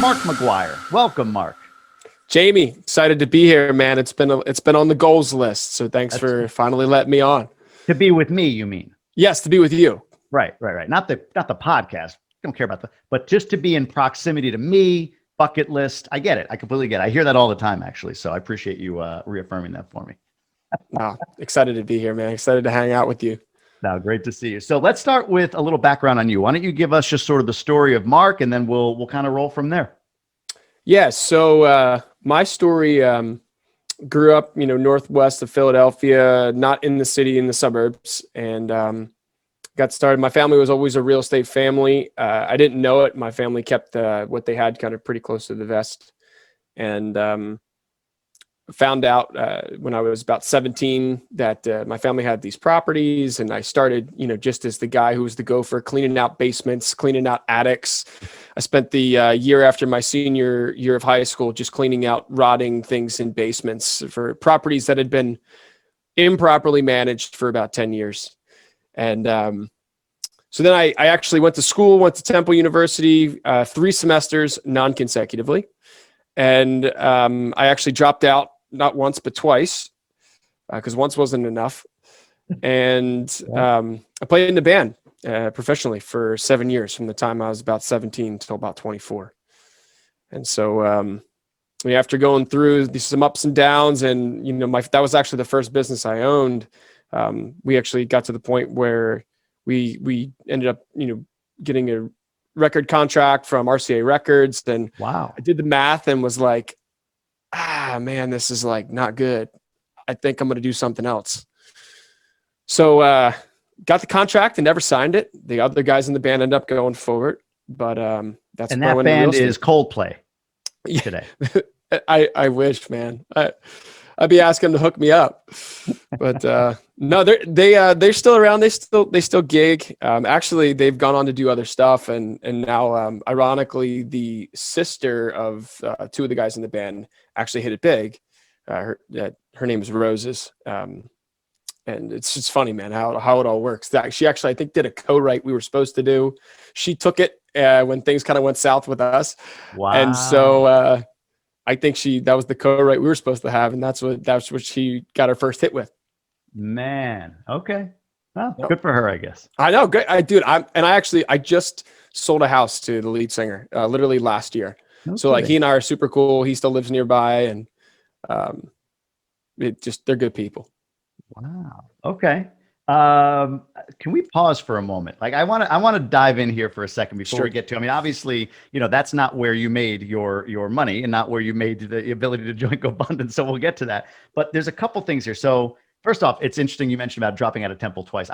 Mark McGuire. Welcome, Mark. Jamie, excited to be here, man. It's been on the goals list, so thanks for finally letting me on. To be with me, you mean? Yes, to be with you. Right. Not the podcast. Don't care about but just to be in proximity to me, bucket list. I get it. I completely get it. I hear that all the time, actually. So I appreciate you reaffirming that for me. Excited to be here, man. Excited to hang out with you. No, great to see you. So let's start with a little background on you. Why don't you give us just sort of the story of Mark, and then we'll kind of roll from there. Yeah. So my story grew up, northwest of Philadelphia, not in the city, in the suburbs, and got started. My family was always a real estate family. I didn't know it. My family kept what they had kind of pretty close to the vest, and found out when I was about 17 that my family had these properties, and I started, just as the guy who was the gopher, cleaning out basements, cleaning out attics. I spent the year after my senior year of high school just cleaning out rotting things in basements for properties that had been improperly managed for about 10 years. And so then I actually went to school, went to Temple University, 3 semesters non-consecutively. And I actually dropped out not once, but twice, because once wasn't enough. And I played in the band professionally for 7 years, from the time I was about 17 until about 24. And so after going through some ups and downs, and that was actually the first business I owned. We actually got to the point where we ended up getting a record contract from RCA Records. And wow, I did the math and was like, man, this is like not good. I think I'm going to do something else. So got the contract and never signed it. The other guys in the band ended up going forward, but that's and that band is Coldplay today. I wish, man. I'd be asking them to hook me up, but no, they're still around. They still gig. Actually, they've gone on to do other stuff, and now, ironically, the sister of 2 of the guys in the band actually hit it big. Her name is Roses, and it's just funny, man, how it all works. She actually, I think, did a co-write we were supposed to do. She took it when things kind of went south with us. Wow. And so I think that was the co-write we were supposed to have, and that's what she got her first hit with. Man, okay. Well, good for her, I guess. I know, great. I just sold a house to the lead singer literally last year. Okay. So like he and I are super cool. He still lives nearby, and they're good people. Wow. Okay. Can we pause for a moment? Like I want to dive in here for a second before we get to, obviously, that's not where you made your money and not where you made the ability to join GoBundance. So we'll get to that, but there's a couple things here. So first off, it's interesting. You mentioned about dropping out of Temple twice.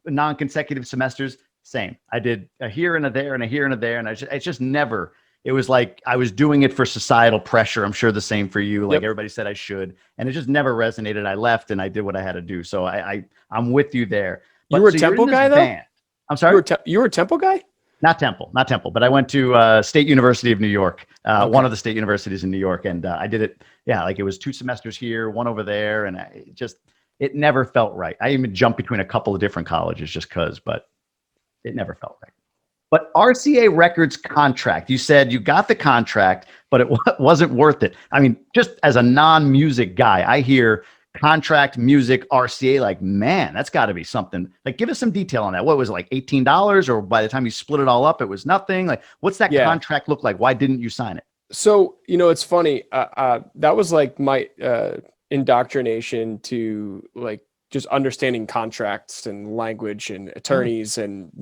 Non-consecutive semesters, same. I did a here and a there and a here and a there. And it's just never, it was like I was doing it for societal pressure. I'm sure the same for you. Like everybody said I should, and it just never resonated. I left and I did what I had to do. So I'm with you there. But, you were a Temple guy, though? Band. I'm sorry? You were a Temple guy? Not Temple, but I went to State University of New York, one of the state universities in New York. And I did it. Yeah. Like it was 2 semesters here, 1 over there. And it never felt right. I even jumped between a couple of different colleges just but it never felt right. But RCA Records contract, you said you got the contract, but it wasn't worth it. Just as a non-music guy, I hear contract, music, RCA, like, man, that's got to be something. Like, give us some detail on that. What was it, like $18? Or by the time you split it all up, it was nothing? Like, what's that contract look like? Why didn't you sign it? So, it's funny. That was like my indoctrination to like just understanding contracts and language and attorneys and,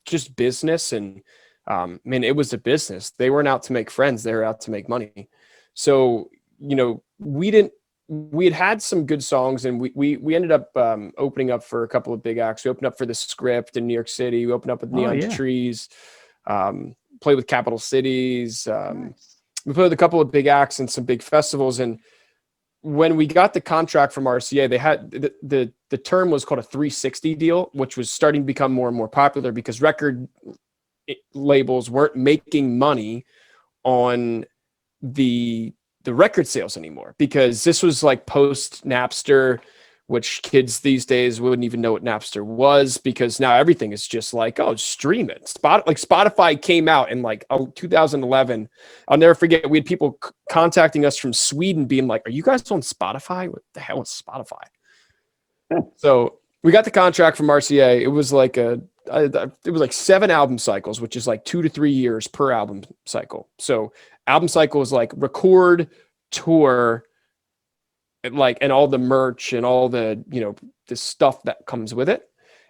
just business. And man, it was a business. They weren't out to make friends. They were out to make money. So, we had some good songs, and we ended up opening up for a couple of big acts. We opened up for The Script in New York City. We opened up with Neon Trees, played with Capital Cities. We played with a couple of big acts and some big festivals. And when we got the contract from RCA, they had the term was called a 360 deal, which was starting to become more and more popular because record labels weren't making money on the record sales anymore, because this was like post Napster, which kids these days wouldn't even know what Napster was, because now everything is just like, oh, stream it. Spotify came out in like 2011. I'll never forget. We had people contacting us from Sweden being like, are you guys on Spotify? What the hell is Spotify? So we got the contract from RCA. It was like it was like 7 album cycles, which is like 2 to 3 years per album cycle. So album cycle is like record, tour, and all the merch and all the, the stuff that comes with it.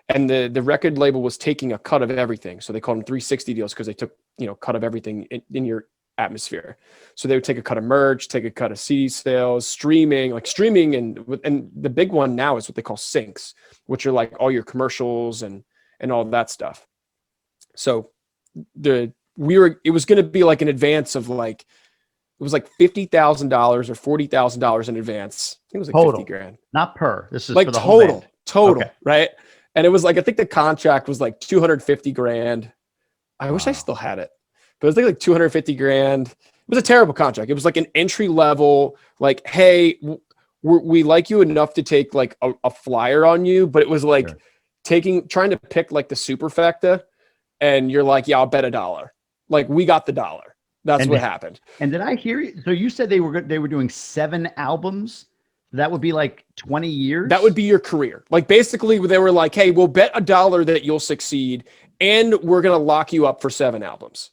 And the record label was taking a cut of everything. So they called them 360 deals, because they took, cut of everything in your atmosphere. So they would take a cut of merch, take a cut of CD sales, streaming, and the big one now is what they call syncs, which are like all your commercials and all that stuff. So it was going to be like an advance of like, it was like $50,000 or $40,000 in advance. I think it was like total. 50 grand. Not per. This is like for the whole band. Total, Okay. right? And it was like, I think the contract was like 250 grand. I wish I still had it, but it was like 250 grand. It was a terrible contract. It was like an entry level, like, hey, we like you enough to take like a flyer on you, but it was like trying to pick like the superfecta, and you're like, yeah, I'll bet $1. Like, we got the $1. That's what happened. And did I hear you? So you said they were doing 7 albums. That would be like 20 years. That would be your career. Like, basically they were like, hey, we'll bet $1 that you'll succeed, and we're going to lock you up for 7 albums.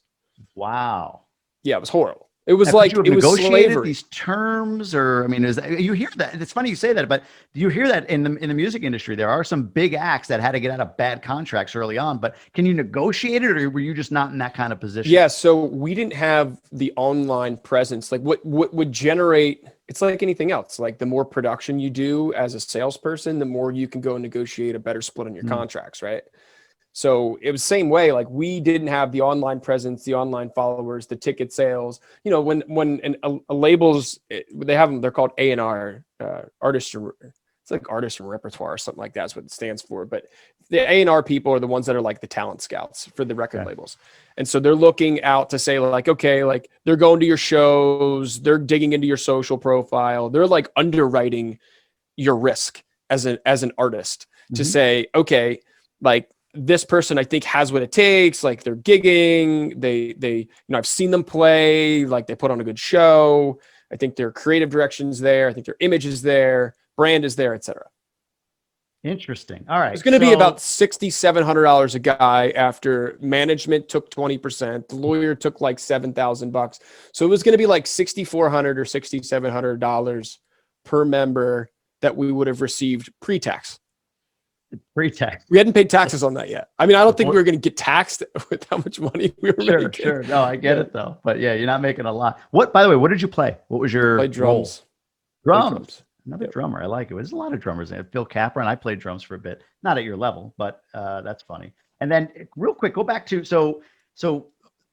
Wow. Yeah, it was horrible. It was Now, like, you have it was negotiated slavery. these terms, or, I mean, you hear that? It's funny you say that, but you hear that in the music industry. There are some big acts that had to get out of bad contracts early on, but can you negotiate it, or were you just not in that kind of position? Yeah, so we didn't have the online presence. Like, what would generate, it's like anything else. Like, the more production you do as a salesperson, the more you can go and negotiate a better split on your contracts, right? So it was the same way. Like, we didn't have the online presence, the online followers, the ticket sales. When a labels, they have them, they're called A&R, artist. It's like artist and repertoire or something like that is what it stands for. But the A&R people are the ones that are like the talent scouts for the record labels. And so they're looking out to say like, okay, like, they're going to your shows, they're digging into your social profile. They're like underwriting your risk as an artist to say, okay, like, this person I think has what it takes. Like, they're gigging, they I've seen them play, like, they put on a good show. I think their creative direction's there. I think their image is there, brand is there, etc. Interesting. All right. It's going to be about $6,700 a guy after management took 20%. The lawyer took like $7,000. So it was going to be like $6,400 or $6,700 per member that we would have received pre-tax. Pre-tax. We hadn't paid taxes on that yet. I mean, I don't think we were going to get taxed with how much money we were making. Sure. No, I get it though. But yeah, you're not making a lot. By the way, what did you play? What was your Play drums. Drums. Another drummer. I like it. There's a lot of drummers. Phil Capra, and I played drums for a bit. Not at your level, but that's funny. And then real quick, go back to, so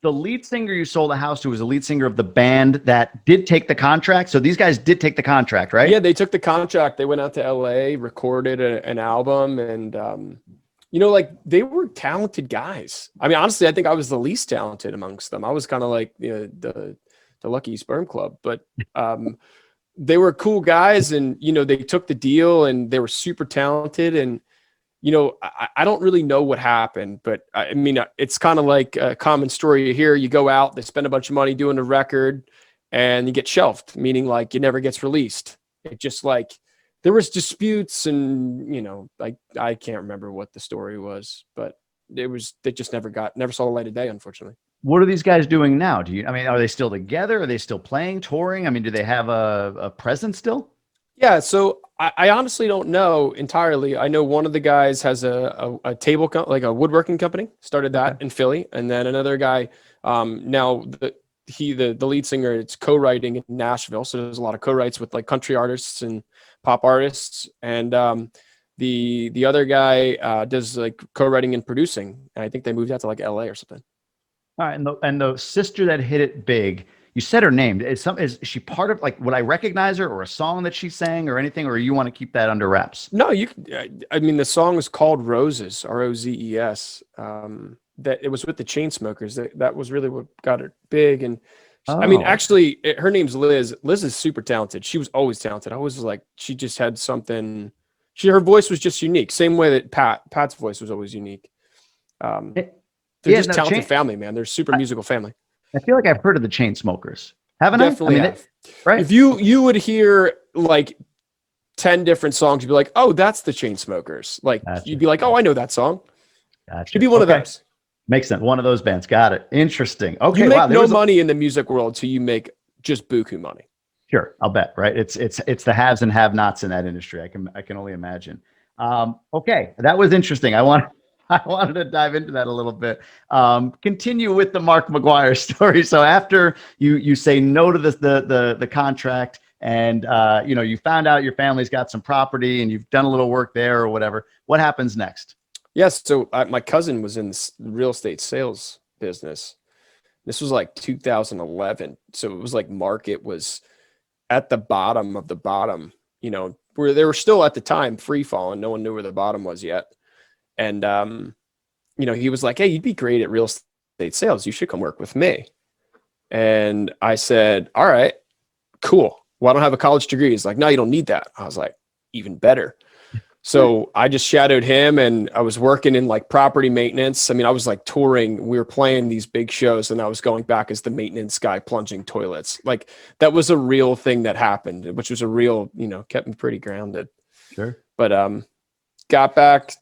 the lead singer you sold a house to was the lead singer of the band that did take the contract. So these guys did take the contract, right? Yeah, they took the contract. They went out to LA, recorded an album, and like, they were talented guys. I mean, honestly, I think I was the least talented amongst them. I was kind of like the lucky sperm club, but they were cool guys, and they took the deal, and they were super talented. And I don't really know what happened, but I mean, it's kind of like a common story here. You go out, they spend a bunch of money doing a record, and you get shelved, meaning like it never gets released. It just like, there was disputes, and like, I can't remember what the story was, but they just never saw the light of day, unfortunately. What are these guys doing now? Are they still together? Are they still playing, touring? I mean, do they have a presence still? Yeah, so I honestly don't know entirely. I know one of the guys has a table, like a woodworking company, started that in Philly. And then another guy, now the lead singer, it's co-writing in Nashville. So there's a lot of co-writes with like country artists and pop artists. And the other guy does like co-writing and producing. And I think they moved out to like LA or something. All right. And the sister that hit it big, you said her name. Is she part of, like, would I recognize her, or a song that she sang or anything, or you want to keep that under wraps? No, I mean, the song is called Roses, Roses. That it was with the Chainsmokers. That was really what got her big. And I mean, actually, her name's Liz. Liz is super talented. She was always talented. I was like, she just had something her voice was just unique. Same way that Pat's voice was always unique. They're just talented family, man. They're super musical family. I feel like I've heard of the Chainsmokers. Haven't I? Definitely have. Right. If you would hear like 10 different songs, you'd be like, oh, that's the Chainsmokers. Like you'd be like, oh, I know that song. It'd be one of those. Makes sense. One of those bands. Got it. Interesting. Okay. You make no money in the music world till you make just buku money. Sure, I'll bet. Right. It's the haves and have-nots in that industry. I can only imagine. Okay, that was interesting. I wanted to dive into that a little bit. Continue with the Mark McGuire story. So after you say no to the contract, and you found out your family's got some property and you've done a little work there or whatever, what happens next? Yes. So my cousin was in the real estate sales business. This was like 2011. So it was like market was at the bottom of the bottom, where they were still at the time free falling. No one knew where the bottom was yet. And, he was like, hey, you'd be great at real estate sales. You should come work with me. And I said, all right, cool. Well, I don't have a college degree. He's like, no, you don't need that. I was like, even better. So I just shadowed him, and I was working in like property maintenance. I mean, I was like touring. We were playing these big shows, and I was going back as the maintenance guy plunging toilets. Like that was a real thing that happened, which was a real, kept me pretty grounded. Sure. But got back,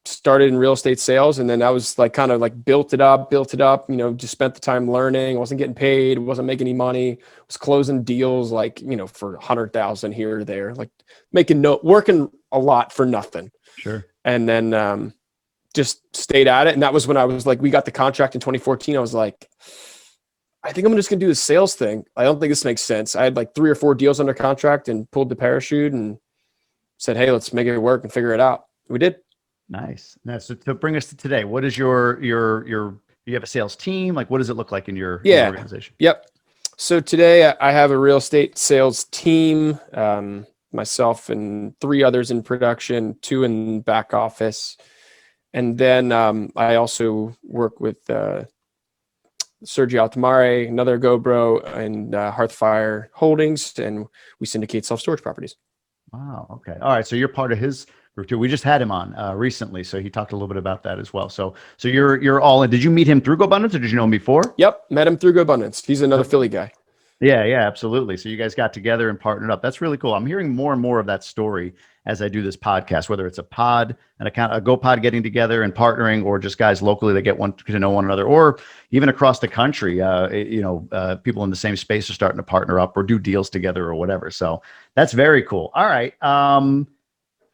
started in real estate sales, and then I was like kind of like built it up, just spent the time learning. I wasn't getting paid, wasn't making any money, was closing deals like, for 100,000 here or there, like working a lot for nothing. Sure. And then just stayed at it. And that was when I was like, we got the contract in 2014. I was like, I think I'm just gonna do the sales thing. I don't think this makes sense. I had like 3 or 4 deals under contract and pulled the parachute and said, hey, let's make it work and figure it out. We did. Nice. Now, so to bring us to today, what is your you have a sales team? Like, what does it look like in your organization? Yep. So today I have a real estate sales team, myself and 3 others in production, 2 in back office. And then I also work with Sergio Altamare, another GoBro, and Hearthfire Holdings, and we syndicate self-storage properties. Wow. Okay. All right. So you're part of his group too. We just had him on recently, so he talked a little bit about that as well. So you're all in. Did you meet him through GoBundance, or did you know him before? Yep, met him through GoBundance. He's another Philly guy. Yeah, absolutely. So you guys got together and partnered up. That's really cool. I'm hearing more and more of that story as I do this podcast, whether it's a pod, a GoPod getting together and partnering, or just guys locally that get to know one another, or even across the country. People in the same space are starting to partner up or do deals together or whatever. So that's very cool. All right.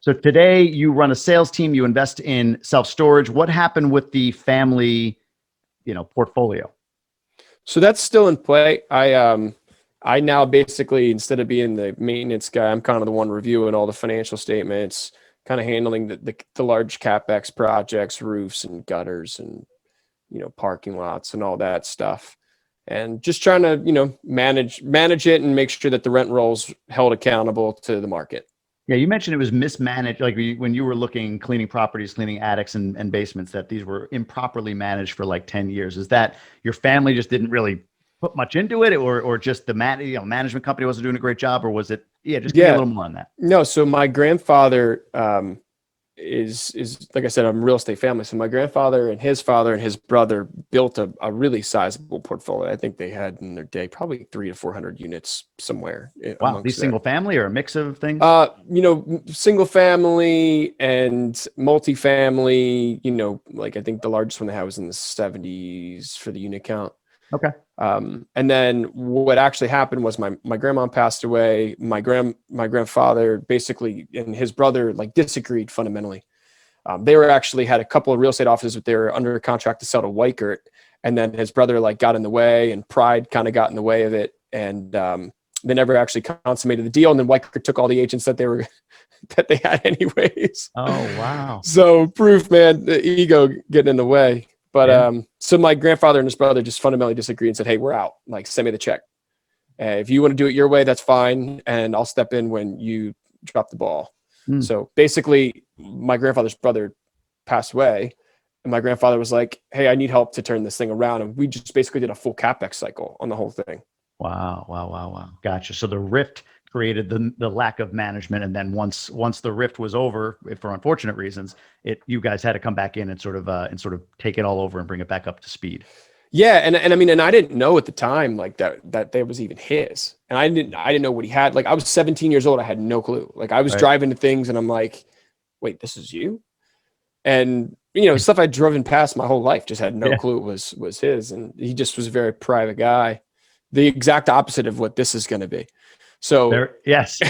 So today you run a sales team, you invest in self-storage. What happened with the family, portfolio? So that's still in play. I now basically, instead of being the maintenance guy, I'm kind of the one reviewing all the financial statements, kind of handling the large CapEx projects, roofs and gutters and, parking lots and all that stuff. And just trying to, manage it and make sure that the rent rolls held accountable to the market. Yeah, you mentioned it was mismanaged, like when you were cleaning properties, cleaning attics and basements, that these were improperly managed for like 10 years. Is that your family just didn't really put much into it, or just the management company wasn't doing a great job, or was it? Yeah, just give me a little more on that. No, so my grandfather is like I said, I'm a real estate family. So my grandfather and his father and his brother built a really sizable portfolio. I think they had in their day probably 300 to 400 units somewhere. Wow, these single family or a mix of things? Single family and multifamily. Like I think the largest one they had was in the 70s for the unit count. Okay. And then what actually happened was my grandma passed away. My grandfather basically and his brother disagreed fundamentally. They had a couple of real estate offices, but they were under contract to sell to Weichert. And then his brother got in the way, and pride kind of got in the way of it. And they never actually consummated the deal. And then Weichert took all the agents that they had anyways. Oh, wow. So proof, man, the ego getting in the way. But so my grandfather and his brother just fundamentally disagreed and said, hey, we're out. Send me the check. If you want to do it your way, that's fine. And I'll step in when you drop the ball. So basically, my grandfather's brother passed away. And my grandfather was like, hey, I need help to turn this thing around. And we just basically did a full CapEx cycle on the whole thing. Wow. Gotcha. So the rift created the lack of management. And then once the rift was over, for unfortunate reasons, you guys had to come back in and sort of take it all over and bring it back up to speed. Yeah, and I mean, and I didn't know at the time like that was even his, and I didn't know what he had. Like I was 17 years old, I had no clue. Like I was driving to things, and I'm like, wait, this is you? And stuff I'd driven past my whole life, just had no clue it was his, and he just was a very private guy, the exact opposite of what this is going to be. So yes.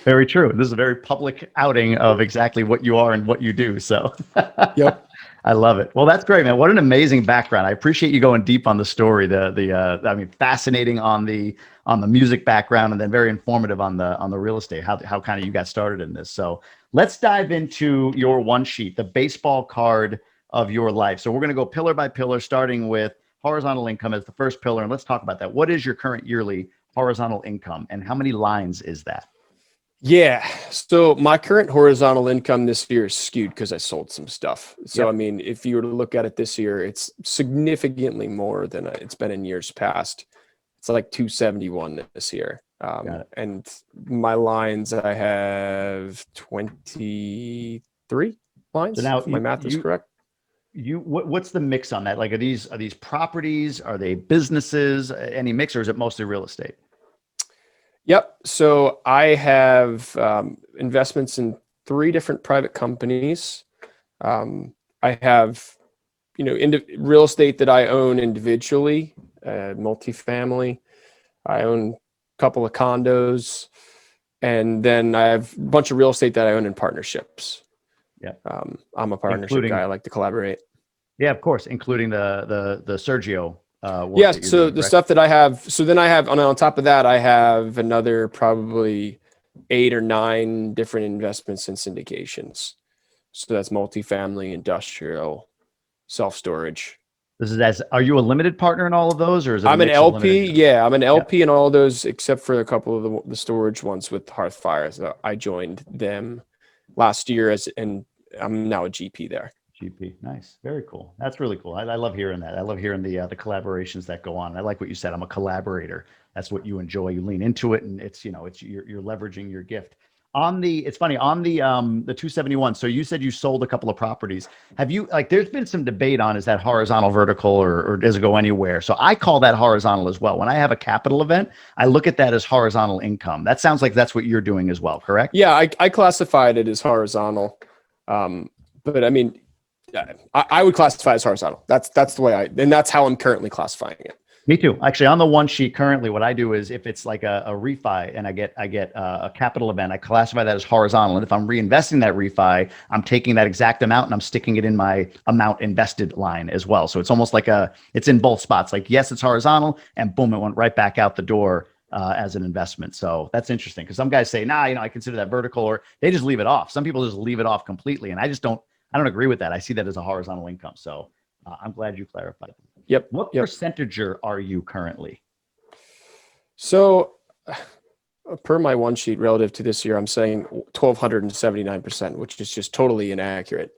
Very true. This is a very public outing of exactly what you are and what you do. So yep. I love it. Well, that's great, man. What an amazing background. I appreciate you going deep on the story. I mean, fascinating on the music background, and then very informative on the real estate, how kind of you got started in this. So let's dive into your one sheet, the baseball card of your life. So we're going to go pillar by pillar, starting with horizontal income as the first pillar. And let's talk about that. What is your current yearly horizontal income, and how many lines is that? Yeah. So my current horizontal income this year is skewed because I sold some stuff. So, I mean, if you were to look at it this year, it's significantly more than it's been in years past. It's like 271 this year. And my lines, I have 23 lines. So now if my math is correct. What's the mix on that? Like, are these properties? Are they businesses? Any mix, or is it mostly real estate? Yep. So I have investments in 3 different private companies. I have, real estate that I own individually, multifamily. I own a couple of condos, and then I have a bunch of real estate that I own in partnerships. Yeah. I'm a partnership guy. I like to collaborate. Yeah, of course, including the Sergio. So the stuff that I have, so then I have on top of that, I have another probably 8 or 9 different investments in syndications. So that's multifamily, industrial, self-storage. Are you a limited partner in all of those, or is it? I'm an LP. Yeah, I'm an LP in all of those, except for a couple of the storage ones with Hearth Fire. So I joined them last year and I'm now a GP there. GP. Nice. Very cool. That's really cool. I love hearing that. I love hearing the collaborations that go on. I like what you said. I'm a collaborator. That's what you enjoy. You lean into it, and it's you're leveraging your gift. It's funny on the 271. So you said you sold a couple of properties. Have you, there's been some debate on, is that horizontal, vertical, or does it go anywhere? So I call that horizontal as well. When I have a capital event, I look at that as horizontal income. That sounds like that's what you're doing as well, correct? Yeah, I classified it as horizontal. But I mean, I would classify it as horizontal. That's the way and that's how I'm currently classifying it. Me too. Actually, on the one sheet currently, what I do is, if it's like a refi and I get a capital event, I classify that as horizontal. And if I'm reinvesting that refi, I'm taking that exact amount and I'm sticking it in my amount invested line as well. So it's almost like it's in both spots. Like, yes, it's horizontal, and boom, it went right back out the door as an investment. So that's interesting, because some guys say, nah, I consider that vertical, or they just leave it off. Some people just leave it off completely, and I don't agree with that. I see that as a horizontal income. So I'm glad you clarified. Yep. What percentager are you currently? So per my one sheet relative to this year, I'm saying 1,279%, which is just totally inaccurate.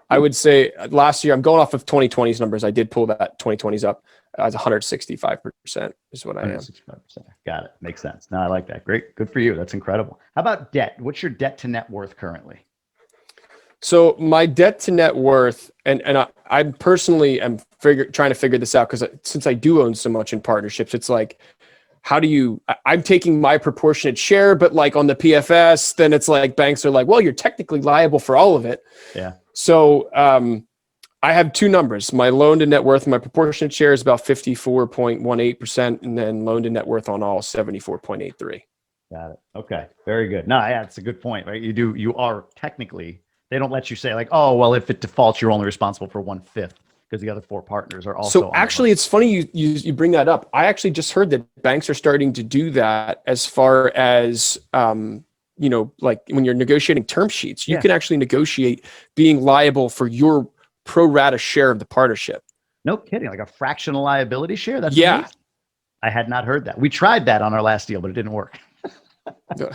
I would say last year, I'm going off of 2020's numbers. I did pull that 2020's up as 165% is what I am. 165%. Got it. Makes sense. No, I like that. Great. Good for you. That's incredible. How about debt? What's your debt to net worth currently? So my debt to net worth, and I personally am trying to figure this out, because since I do own so much in partnerships, it's like, I'm taking my proportionate share, but like on the PFS, then it's like banks are like, well, you're technically liable for all of it. Yeah. So I have 2 numbers. My loan to net worth, my proportionate share is about 54.18%, and then loan to net worth on all 74.83. Got it. Okay. Very good. No, yeah, it's a good point, right? You are technically, they don't let you say like, oh, well, if it defaults, you're only responsible for 1/5, because the other 4 partners are also. So actually, it's funny you bring that up. I actually just heard that banks are starting to do that, as far as, like when you're negotiating term sheets, you can actually negotiate being liable for your pro rata share of the partnership. No kidding. Like a fractional liability share? That's yeah. Amazing. I had not heard that. We tried that on our last deal, but it didn't work. I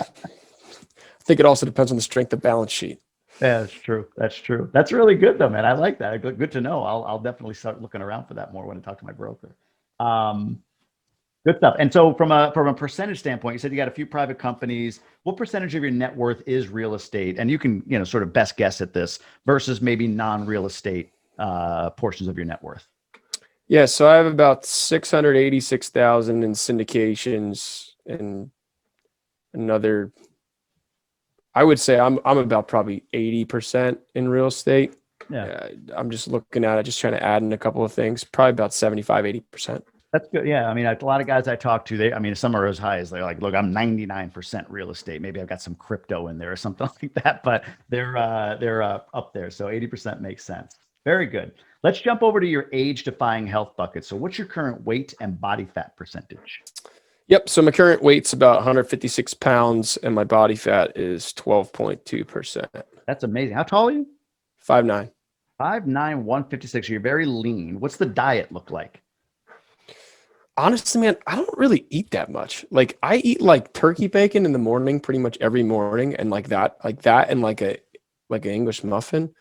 think it also depends on the strength of balance sheet. Yeah, that's true. That's true. That's really good though, man. I like that. Good to know. I'll definitely start looking around for that more when I talk to my broker. Good stuff. And so from a percentage standpoint, you said you got a few private companies. What percentage of your net worth is real estate? And you can, sort of best guess at this versus maybe non-real estate portions of your net worth. Yeah, so I have about 686,000 in syndications and another. I would say I'm about probably 80% in real estate. Yeah. I'm just looking at it, just trying to add in a couple of things. Probably about 75-80%. That's good. Yeah. I mean, a lot of guys I talk to, some are as high as they're like, look, I'm 99% real estate. Maybe I've got some crypto in there or something like that, but they're up there. So 80% makes sense. Very good. Let's jump over to your age-defying health bucket. So what's your current weight and body fat percentage? Yep. So my current weight's about 156 pounds and my body fat is 12.2%. That's amazing. How tall are you? 5'9". 5'9", 156. You're very lean. What's the diet look like? Honestly, man, I don't really eat that much. Like I eat like turkey bacon in the morning, pretty much every morning. And like that, and like an English muffin.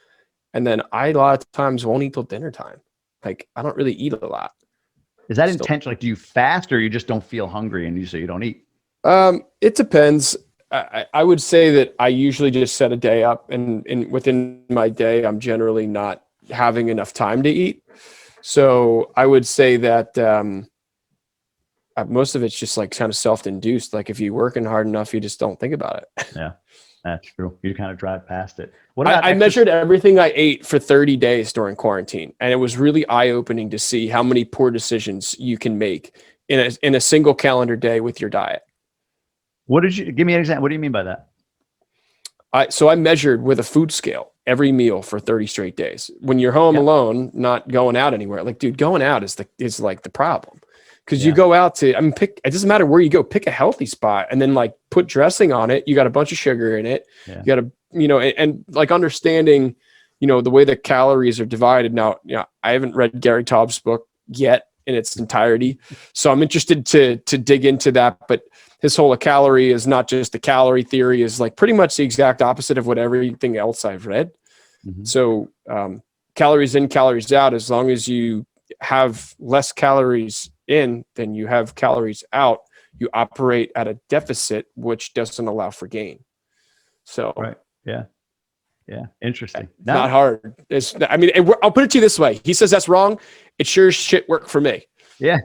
And then I, a lot of times won't eat till dinner time. Like I don't really eat a lot. Is that intentional? Like, do you fast or you just don't feel hungry and so you don't eat? It depends. I would say that I usually just set a day up and within my day, I'm generally not having enough time to eat. So I would say that, most of it's just like kind of self-induced. Like if you're working hard enough, you just don't think about it. Yeah, that's true. You kind of drive past it. What I measured everything I ate for 30 days during quarantine. And it was really eye-opening to see how many poor decisions you can make in a single calendar day with your diet. Give me an example. What do you mean by that? So I measured with a food scale every meal for 30 straight days. When you're home alone, not going out anywhere, like, dude, going out is like the problem. Because you go out to, it doesn't matter where you go, pick a healthy spot and then like put dressing on it. You got a bunch of sugar in it. Yeah. You got to, and like understanding, the way the calories are divided. Now, I haven't read Gary Taub's book yet in its entirety. So I'm interested to dig into that. But his whole calorie is not just the calorie theory, is like pretty much the exact opposite of what everything else I've read. Mm-hmm. So calories in, calories out, as long as you have less calories in than you have calories out, you operate at a deficit, which doesn't allow for gain. So, right. Yeah. Interesting. Not hard. I'll put it to you this way. He says that's wrong. It sure as shit worked for me. Yeah.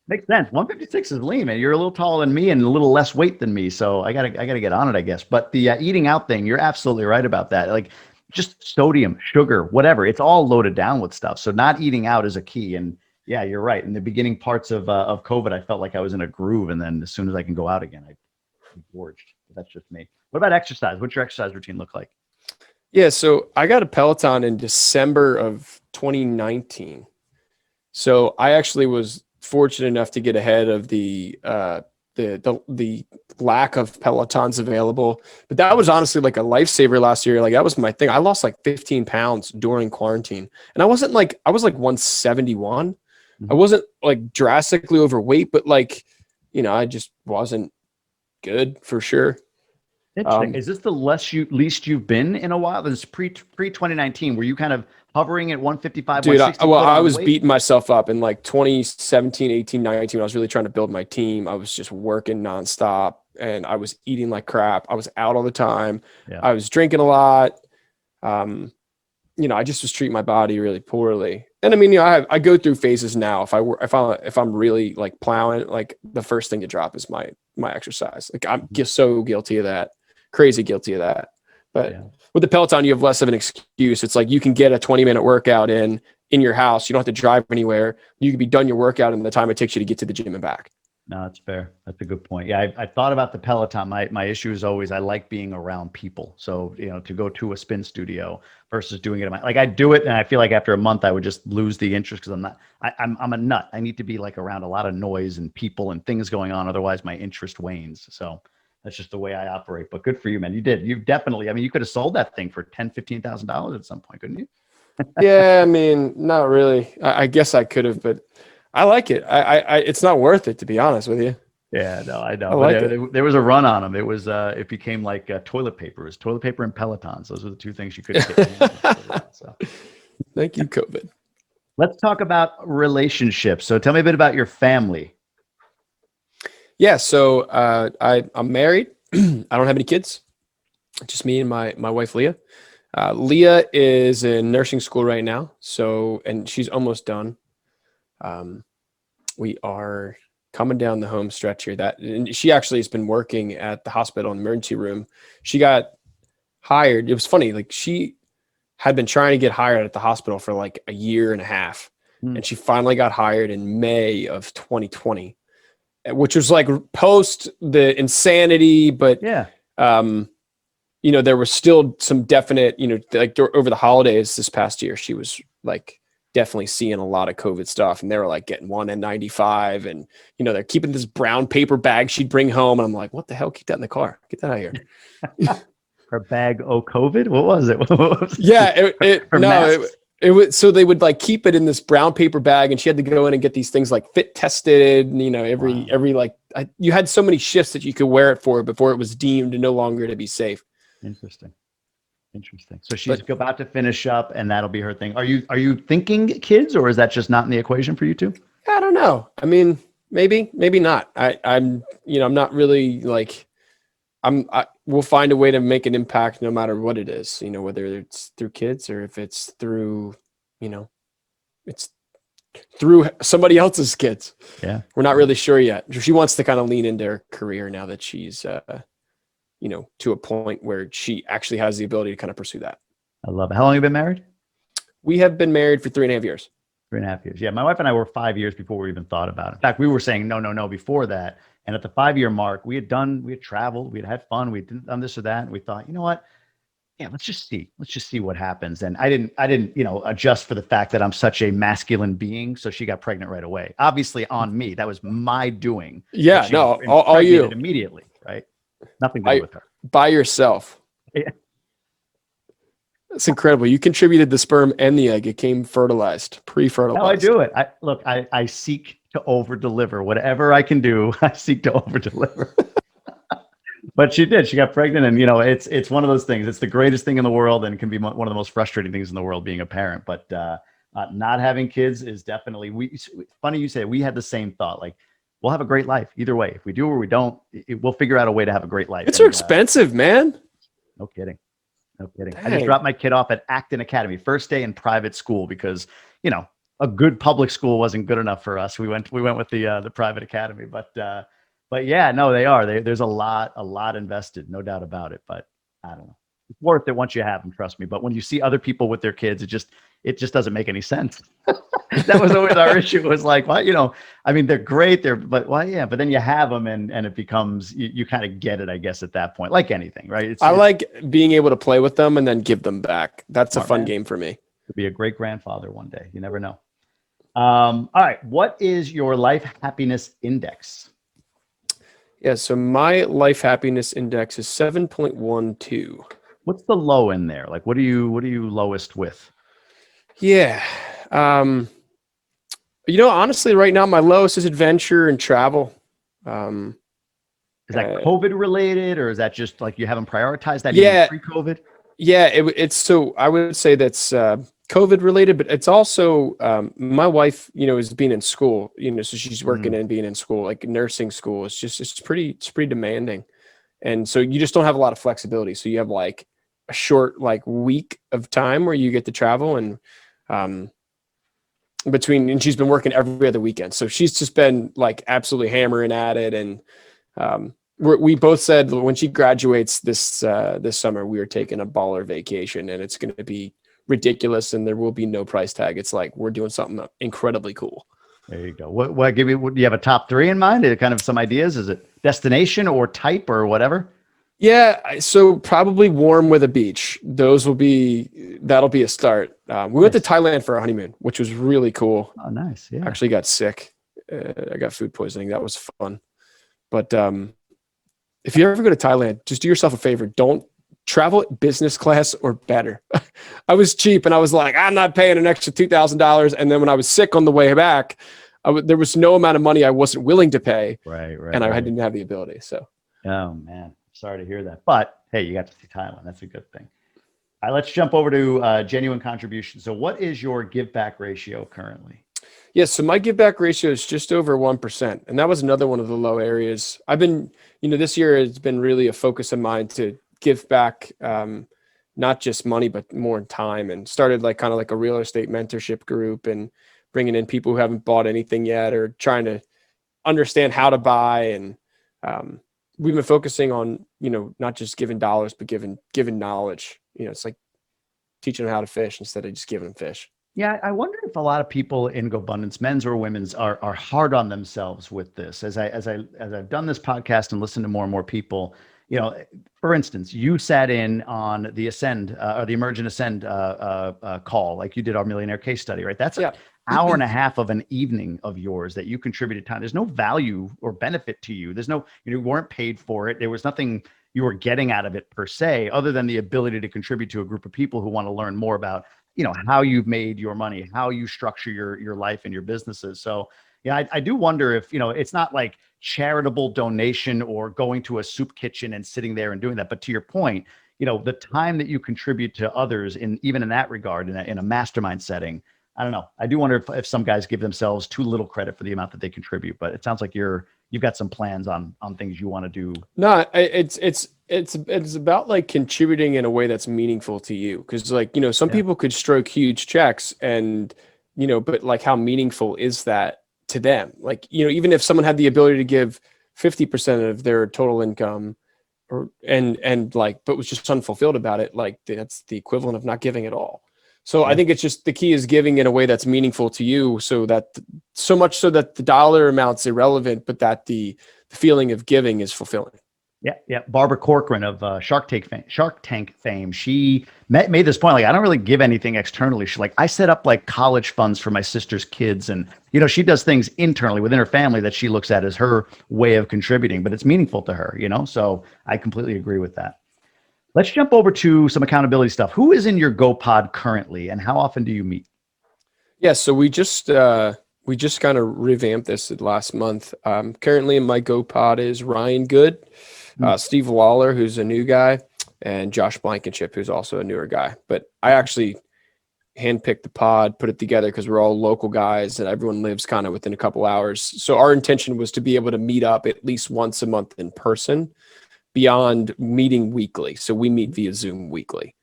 Makes sense. 156 is lean, man. You're a little taller than me and a little less weight than me. So I gotta get on it, I guess. But the eating out thing, you're absolutely right about that. Like just sodium, sugar, whatever. It's all loaded down with stuff. So not eating out is a key. And yeah, you're right. In the beginning parts of COVID, I felt like I was in a groove. And then as soon as I can go out again, I gorged. That's just me. What about exercise? What's your exercise routine look like? Yeah, so I got a Peloton in December of 2019. So I actually was fortunate enough to get ahead of the lack of Pelotons available. But that was honestly like a lifesaver last year. Like that was my thing. I lost like 15 pounds during quarantine. And I was like 171. Mm-hmm. I wasn't like drastically overweight, but like, I just wasn't good for sure. Interesting. Is this the least you've been in a while? This is pre 2019. Were you kind of hovering at 155? Dude, I was beating myself up in like 2017, 18, 19. I was really trying to build my team. I was just working nonstop and I was eating like crap. I was out all the time. Yeah. I was drinking a lot. I just was treating my body really poorly. And I go through phases now. If I'm really like plowing, like the first thing to drop is my exercise. Like I'm just so guilty of that. Crazy guilty of that. But with the Peloton, you have less of an excuse. It's like you can get a 20-minute workout in your house. You don't have to drive anywhere. You can be done your workout in the time it takes you to get to the gym and back. No, that's fair. That's a good point. Yeah, I thought about the Peloton. My issue is always I like being around people. So, to go to a spin studio versus doing it. I do it and I feel like after a month I would just lose the interest because I'm a nut. I need to be like around a lot of noise and people and things going on. Otherwise my interest wanes. So that's just the way I operate. But good for you, man. You've definitely, you could have sold that thing for $10,000, $15,000 at some point, couldn't you? Yeah, not really. I guess I could have, but I like it. I it's not worth it, to be honest with you. Yeah, no, I know. There was a run on them. It was it became like toilet paper. It was toilet paper and Pelotons. Those are the two things you couldn't get. So. Thank you, COVID. Let's talk about relationships. So tell me a bit about your family. Yeah. So I'm married. I don't have any kids. Just me and my wife, Leah. Leah is in nursing school right now. And she's almost done. We are coming down the home stretch here. And she actually has been working at the hospital in the emergency room. She got hired. It was funny. Like, she had been trying to get hired at the hospital for like a year and a half. And she finally got hired in May of 2020, which was like post the insanity. But Yeah. there was still some definite, like over the holidays this past year, she was like definitely seeing a lot of COVID stuff, and they were like getting one N95, and they're keeping this brown paper bag she'd bring home, and I'm like, what the hell? Keep that in the car. Get that out of here. Her bag, COVID? What was it? Yeah, it was, so they would like keep it in this brown paper bag, and she had to go in and get these things like fit tested, and every like you had so many shifts that you could wear it for before it was deemed no longer to be safe. Interesting. So she's about to finish up, and that'll be her thing. Are you thinking kids, or is that just not in the equation for you two? I don't know. I mean, maybe not. I'm not really like, we'll find a way to make an impact no matter what it is, whether it's through kids or if it's through, it's through somebody else's kids. Yeah. We're not really sure yet. She wants to kind of lean into her career now that she's, to a point where she actually has the ability to kind of pursue that. I love it. How long have you been married? We have been married for 3.5 years. 3.5 years. Yeah. My wife and I were 5 years before we even thought about it. In fact, we were saying no before that. And at the 5-year mark, we had traveled, we had fun, we had done this or that. And we thought, you know what? Yeah, let's just see what happens. And I didn't, adjust for the fact that I'm such a masculine being. So she got pregnant right away. Obviously on me, that was my doing. Yeah, no, all you. Immediately, right? Nothing to do with her. By yourself. Yeah. That's incredible. You contributed the sperm and the egg. It came pre-fertilized. No, I do it. I seek to over deliver. Whatever I can do, I seek to over deliver. But she did. She got pregnant, and it's one of those things. It's the greatest thing in the world, and it can be one of the most frustrating things in the world, being a parent. But not having kids is definitely. Funny you say, we had the same thought. Like, we'll have a great life either way. If we do or we don't, we'll figure out a way to have a great life. It's expensive, man. No kidding. Dang. I just dropped my kid off at Acton Academy, first day in private school, because a good public school wasn't good enough for us. We went with the private academy, but yeah, no, they are. There's a lot invested, no doubt about it. But I don't know. It's worth it once you have them, trust me. But when you see other people with their kids, it just doesn't make any sense. That was always our issue. It was like, well, I mean, they're great. But why? Yeah. But then you have them, and it becomes, you kind of get it, I guess, at that point, like anything, right? I like being able to play with them and then give them back. That's a fun game for me. To be a great grandfather one day. You never know. All right. What is your life happiness index? Yeah. So my life happiness index is 7.12. What's the low in there? Like, what are you lowest with? Yeah. Honestly, right now, my lowest is adventure and travel. Is that COVID related, or is that just like you haven't prioritized that? Yeah. Pre-COVID? Yeah. It's so I would say that's COVID related, but it's also my wife, is being in school, so she's working and being in school, like nursing school. It's pretty demanding. And so you just don't have a lot of flexibility. So you have like a short like week of time where you get to travel, and and she's been working every other weekend. So she's just been like absolutely hammering at it. And we both said when she graduates this summer, we are taking a baller vacation, and it's going to be ridiculous, and there will be no price tag. It's like we're doing something incredibly cool. There you go. What do you have a top 3 in mind? Kind of some ideas? Is it destination or type or whatever? Yeah, so probably warm with a beach. That'll be a start. We went to Thailand for our honeymoon, which was really cool. Oh, nice. Yeah. Actually got sick. I got food poisoning. That was fun. But if you ever go to Thailand, just do yourself a favor. Don't travel business class or better. I was cheap, and I was like, I'm not paying an extra $2,000. And then when I was sick on the way back, there was no amount of money I wasn't willing to pay. Right. And I didn't have the ability. So. Oh man, sorry to hear that. But hey, you got to see Thailand. That's a good thing. All right, let's jump over to genuine contribution. So what is your give back ratio currently? Yes, so my give back ratio is just over 1%. And that was another one of the low areas. I've been, this year has been really a focus of mine to give back, not just money, but more in time, and started kind of like a real estate mentorship group and bringing in people who haven't bought anything yet or trying to understand how to buy. And we've been focusing on, not just giving dollars, but giving knowledge. It's like teaching them how to fish instead of just giving them fish. Yeah, I wonder if a lot of people in GoBundance, men's or women's, are hard on themselves with this. As I've done this podcast and listened to more and more people, for instance, you sat in on the Ascend or the Emerge and Ascend call, like you did our millionaire case study, right? That's an hour and a half of an evening of yours that you contributed time. There's no value or benefit to you. There's no, you weren't paid for it. There was nothing you were getting out of it per se, other than the ability to contribute to a group of people who want to learn more about how you've made your money, how you structure your life and your businesses. So yeah, I do wonder if, it's not like charitable donation or going to a soup kitchen and sitting there and doing that. But to your point, the time that you contribute to others even in that regard, in a mastermind setting, I don't know. I do wonder if some guys give themselves too little credit for the amount that they contribute, but it sounds like you've got some plans on things you want to do. No, it's about like contributing in a way that's meaningful to you. Cause some people could stroke huge checks and, but like how meaningful is that to them? Like, even if someone had the ability to give 50% of their total income but was just unfulfilled about it, like that's the equivalent of not giving at all. So I think it's just the key is giving in a way that's meaningful to you, so much so that the dollar amount's irrelevant, but that the feeling of giving is fulfilling. Yeah. Barbara Corcoran of Shark Tank fame. She made this point, like, I don't really give anything externally. She's like, I set up like college funds for my sister's kids. And, she does things internally within her family that she looks at as her way of contributing, but it's meaningful to her, so I completely agree with that. Let's jump over to some accountability stuff. Who is in your GoPod currently, and how often do you meet? Yeah, so we just kind of revamped this last month. Currently in my GoPod is Ryan Good, Steve Waller, who's a new guy, and Josh Blankenship, who's also a newer guy. But I actually handpicked the pod, put it together because we're all local guys and everyone lives kind of within a couple hours. So our intention was to be able to meet up at least once a month in person, beyond meeting weekly. So we meet via Zoom weekly.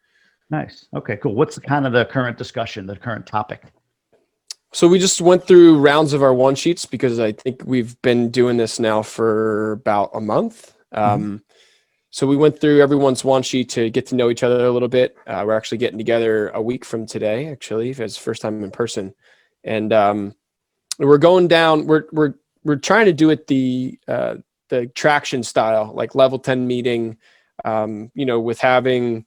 Nice. Okay, cool. What's the current discussion, the current topic? So we just went through rounds of our one sheets because I think we've been doing this now for about a month. So we went through everyone's one sheet to get to know each other a little bit. We're actually getting together a week from today, actually, if it's the first time in person. And we're going down, we're trying to do it the traction style, like level 10 meeting, with having,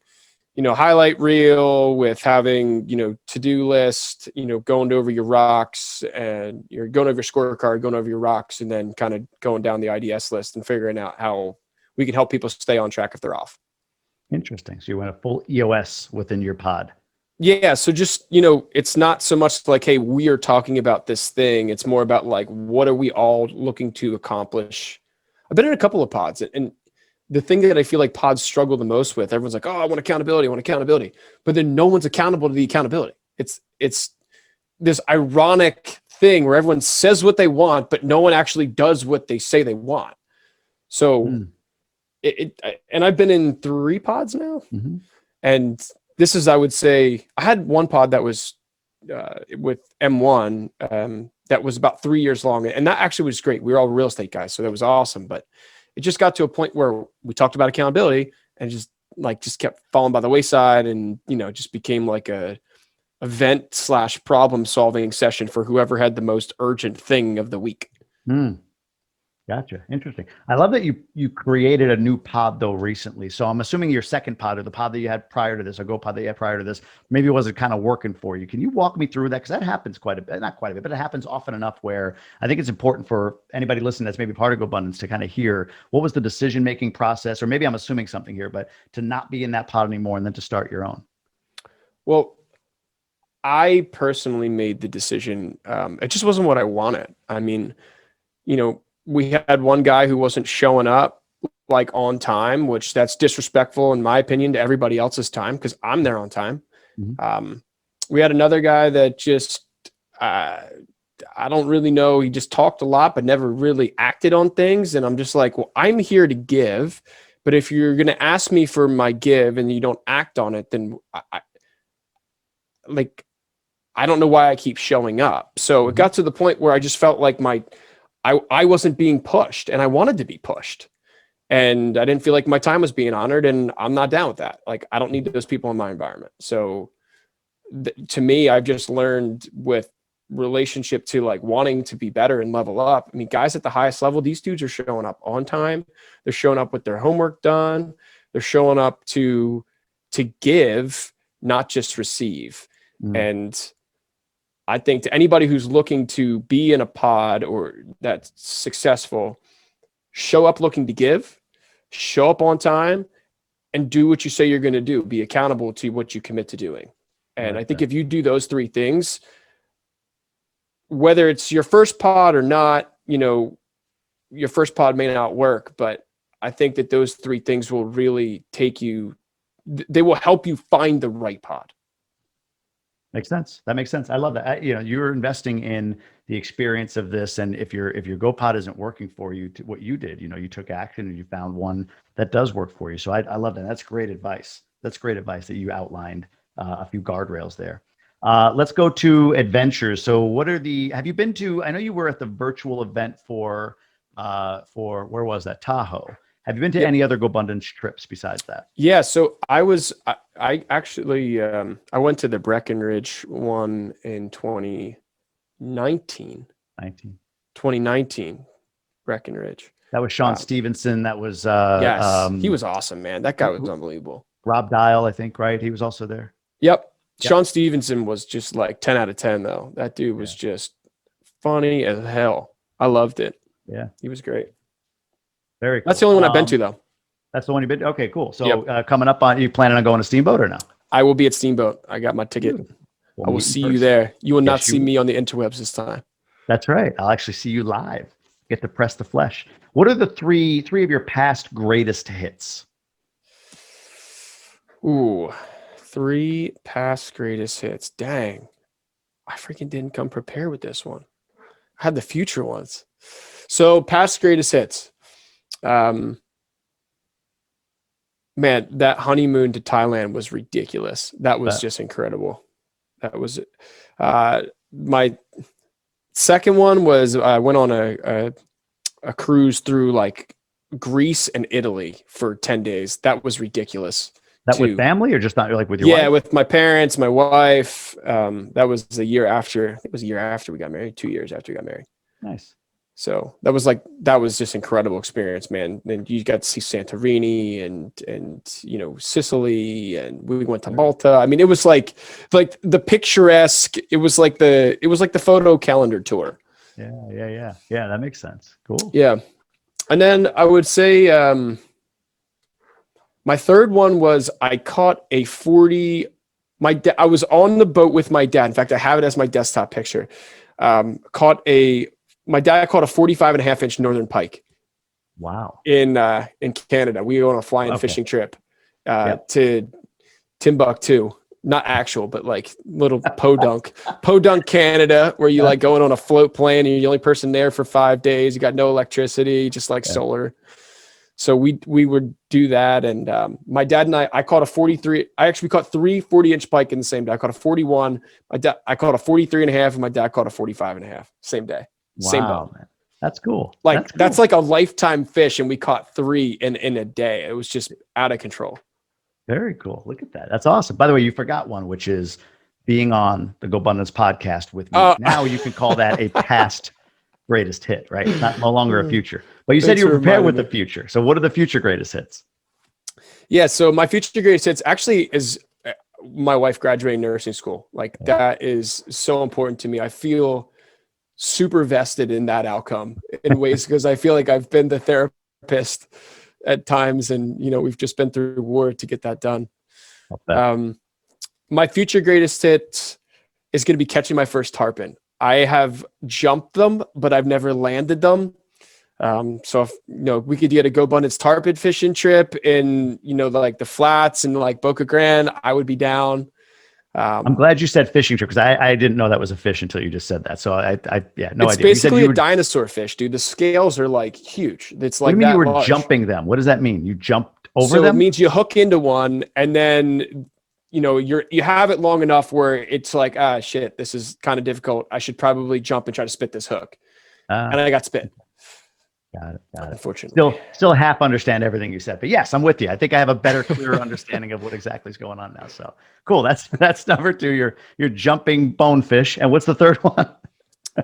highlight reel, with having, to-do list, going over your rocks, and you're going over your scorecard, going over your rocks, and then kind of going down the IDS list and figuring out how we can help people stay on track if they're off. Interesting. So you went a full EOS within your pod. Yeah. So just, it's not so much like, hey, we are talking about this thing. It's more about like, what are we all looking to accomplish? I've been in a couple of pods, and the thing that I feel like pods struggle the most with, everyone's like, oh, I want accountability. But then no one's accountable to the accountability. It's this ironic thing where everyone says what they want, but no one actually does what they say they want. So and I've been in 3 pods now. And this is, I would say, I had one pod that was with M1 that was about 3 years long. And that actually was great. We were all real estate guys, so that was awesome. But it just got to a point where we talked about accountability and just kept falling by the wayside, and, just became like a event / problem solving session for whoever had the most urgent thing of the week. Gotcha. Interesting. I love that you created a new pod though recently. So I'm assuming your second pod, or the pod that you had prior to this, or GoPod that you had prior to this, maybe wasn't kind of working for you. Can you walk me through that? Because that happens not quite a bit, but it happens often enough where I think it's important for anybody listening that's maybe part of GoBundance to kind of hear what was the decision-making process, or maybe I'm assuming something here, but to not be in that pod anymore and then to start your own. Well, I personally made the decision. It just wasn't what I wanted. I mean, we had one guy who wasn't showing up like on time, which that's disrespectful in my opinion to everybody else's time, because I'm there on time. Mm-hmm. We had another guy that just, I don't really know. He just talked a lot, but never really acted on things. And I'm just like, well, I'm here to give, but if you're going to ask me for my give and you don't act on it, then I don't know why I keep showing up. So it got to the point where I just felt like I wasn't being pushed, and I wanted to be pushed, and I didn't feel like my time was being honored, and I'm not down with that. Like, I don't need those people in my environment. So to me, I've just learned with relationship to like wanting to be better and level up. I mean, guys at the highest level, these dudes are showing up on time. They're showing up with their homework done. They're showing up to give, not just receive. And I think to anybody who's looking to be in a pod or that's successful, show up looking to give, show up on time, and do what you say you're going to do. Be accountable to what you commit to doing. And I think if you do those three things, whether it's your first pod or not, your first pod may not work, but I think that those three things will really they will help you find the right pod. Makes sense. That makes sense. I love that. You're investing in the experience of this, and if your GoPod isn't working for you, what you did, you took action and you found one that does work for you. So I love that. That's great advice. That's great advice that you outlined a few guardrails there. Let's go to adventures. So have you been to, I know you were at the virtual event for where was that? Tahoe. Have you been to any other GoBundance trips besides that? Yeah. So I actually, I went to the Breckenridge one in 2019. 2019 Breckenridge. That was Sean Stevenson. That was, yes, he was awesome, man. That guy was unbelievable. Rob Dial, I think, right? He was also there. Yep. Sean Stevenson was just like 10 out of 10 though. That dude was just funny as hell. I loved it. Yeah. He was great. Very cool. That's the only one I've been to though. That's the one you've been to? Okay, cool. So coming up you planning on going to Steamboat or no? I will be at Steamboat. I got my ticket. I will see you there. You will not see me on the interwebs this time. That's right. I'll actually see you live. Get to press the flesh. What are the three of your past greatest hits? Ooh, 3 past greatest hits. Dang. I freaking didn't come prepared with this one. I had the future ones. So past greatest hits. Man, that honeymoon to Thailand was ridiculous. That was just incredible. That was it. My second one was I went on a cruise through like Greece and Italy for 10 days. That was ridiculous. That with family or just not like with your wife? Yeah, with my parents, my wife. That was the year after. I think it was a year after we got married, 2 years after we got married. Nice. So that was just incredible experience, man. And you got to see Santorini and Sicily, and we went to Malta. I mean, it was like the picturesque. It was like the photo calendar tour. Yeah. That makes sense. Cool. Yeah, and then I would say my third one was I caught a 40. I was on the boat with my dad. In fact, I have it as my desktop picture. My dad caught a 45.5-inch northern pike. Wow. In Canada. We were on a fly-in fishing trip to Timbuktu. Not actual, but like little Podunk, Canada, where you like going on a float plane and you're the only person there for 5 days. You got no electricity, just like solar. So we would do that. And my dad and I caught a 43. I actually caught 3 40-inch pike in the same day. I caught a 41. I caught a 43.5, and my dad caught a 45.5. Same day. Wow, same boat. Man. That's cool. That's like a lifetime fish, and we caught 3 in a day. It was just out of control. Very cool. Look at that. That's awesome. By the way, you forgot one, which is being on the GoBundance podcast with me. Now you can call that a past greatest hit, right? No longer a future. But you said you were prepared with the future. So what are the future greatest hits? Yeah, so my future greatest hits actually is my wife graduating nursing school. That is so important to me. I feel super vested in that outcome in ways because I feel like I've been the therapist at times, and we've just been through war to get that done. My future greatest hit is going to be catching my first tarpon. I have jumped them, but I've never landed them. So if, we could get a GoBundance tarpon fishing trip in, like the flats and like Boca Grande, I would be down. I'm glad you said fishing trip, because I didn't know that was a fish until you just said that. So no it's idea. It's basically a dinosaur fish, dude. The scales are like huge. It's like, what do you mean you were large. jumping them? What does that mean? You jumped over So them? it means you hook into one, and then you have it long enough where it's like, shit, this is kind of difficult. I should probably jump and try to spit this hook. And I got spit. Got it. Unfortunately. Still half understand everything you said, but yes, I'm with you. I think I have a better, clearer understanding of what exactly is going on now. So cool. That's number 2. You're jumping bonefish. And what's the third one?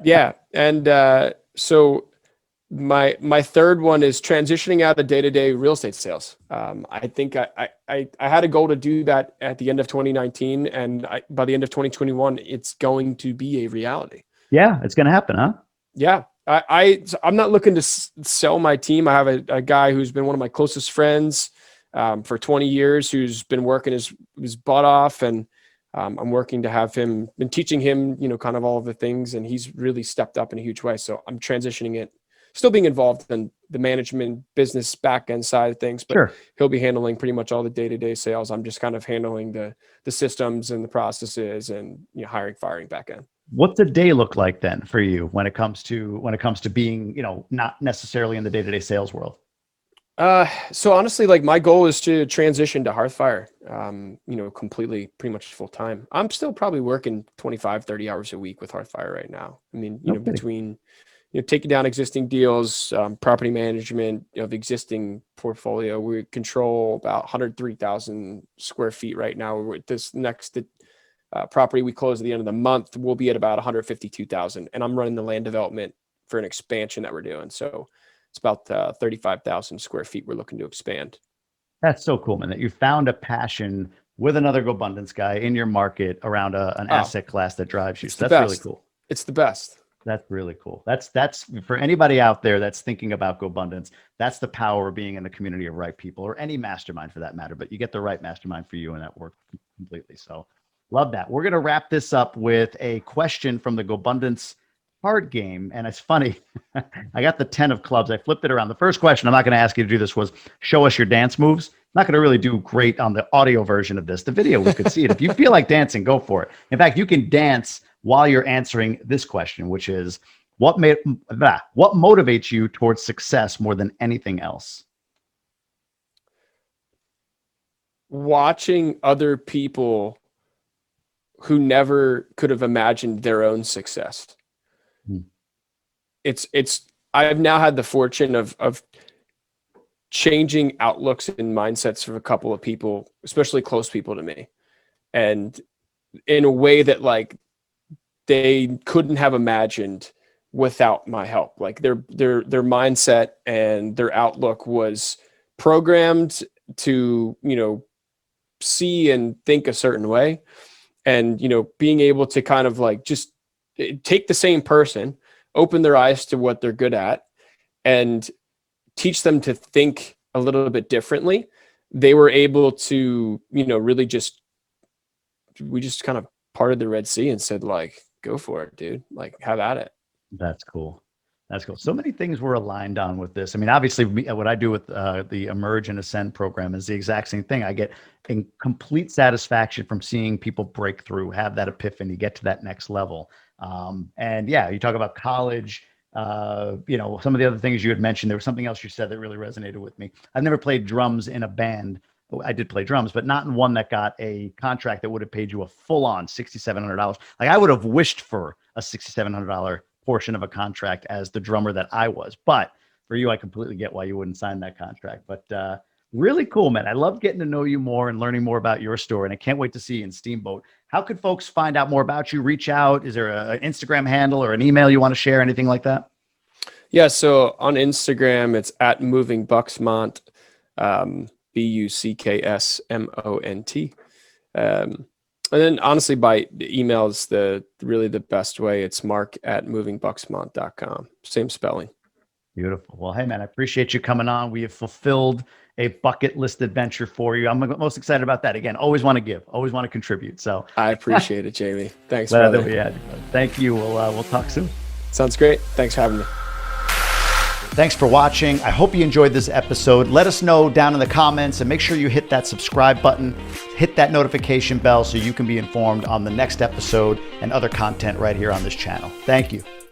Yeah. And so my third one is transitioning out of day-to-day real estate sales. I think I had a goal to do that at the end of 2019, and by the end of 2021, it's going to be a reality. Yeah, it's going to happen, huh? Yeah. I'm not looking to sell my team. I have a guy who's been one of my closest friends for 20 years, who's been working his butt off, and I'm working to have him, been teaching him, kind of all of the things, and he's really stepped up in a huge way. So I'm transitioning it, still being involved in the management business back end side of things, but sure, he'll be handling pretty much all the day-to-day sales. I'm just kind of handling the systems and the processes and hiring, firing back end. What's a day look like then for you when it comes to being, not necessarily in the day-to-day sales world? So honestly, like my goal is to transition to Hearthfire, completely, pretty much full time. I'm still probably working 25, 30 hours a week with Hearthfire right now. I mean, between, taking down existing deals, property management of existing portfolio, we control about 103,000 square feet right now. This next property we close at the end of the month, we'll be at about 152,000, and I'm running the land development for an expansion that we're doing. So it's about 35,000 square feet we're looking to expand. That's so cool, man, that you found a passion with another GoBundance guy in your market around an asset class that drives you. So that's really cool. It's the best. That's really cool. That's for anybody out there that's thinking about GoBundance. That's the power of being in the community of right people, or any mastermind for that matter. But you get the right mastermind for you, and that works completely. So love that. We're going to wrap this up with a question from the GoBundance card game. And it's funny. I got the 10 of clubs. I flipped it around. The first question, I'm not going to ask you to do this, was show us your dance moves. I'm not going to really do great on the audio version of this. The video, we could see it. If you feel like dancing, go for it. In fact, you can dance while you're answering this question, which is what motivates you towards success more than anything else? Watching other people who never could have imagined their own success. I've now had the fortune of changing outlooks and mindsets of a couple of people, especially close people to me, and in a way that like they couldn't have imagined without my help. Like their mindset and their outlook was programmed to, see and think a certain way. And, being able to kind of like just take the same person, open their eyes to what they're good at, and teach them to think a little bit differently. They were able to, really we just kind of parted the Red Sea and said, like, go for it, dude. Like, have at it. That's cool. That's cool. So many things we're aligned on with this. I mean, obviously, what I do with the Emerge and Ascend program is the exact same thing. I get in complete satisfaction from seeing people break through, have that epiphany, get to that next level. And yeah, you talk about college, some of the other things you had mentioned. There was something else you said that really resonated with me. I've never played drums in a band. I did play drums, but not in one that got a contract that would have paid you a full-on $6,700. Like I would have wished for a $6,700 portion of a contract as the drummer that I was. But for you, I completely get why you wouldn't sign that contract. But really cool, man. I love getting to know you more and learning more about your story. And I can't wait to see you in Steamboat. How could folks find out more about you, reach out? Is there an Instagram handle or an email you want to share, anything like that? Yeah, so on Instagram, it's at Moving Bucksmont, BUCKSMONT. And then honestly, by email is really the best way. It's mark@movingbucksmont.com. Same spelling. Beautiful. Well, hey, man, I appreciate you coming on. We have fulfilled a bucket list adventure for you. I'm most excited about that. Again, always want to give, always want to contribute. So I appreciate it, Jamie. Thanks, brother. Thank you. We'll talk soon. Sounds great. Thanks for having me. Thanks for watching. I hope you enjoyed this episode. Let us know down in the comments, and make sure you hit that subscribe button, hit that notification bell so you can be informed on the next episode and other content right here on this channel. Thank you.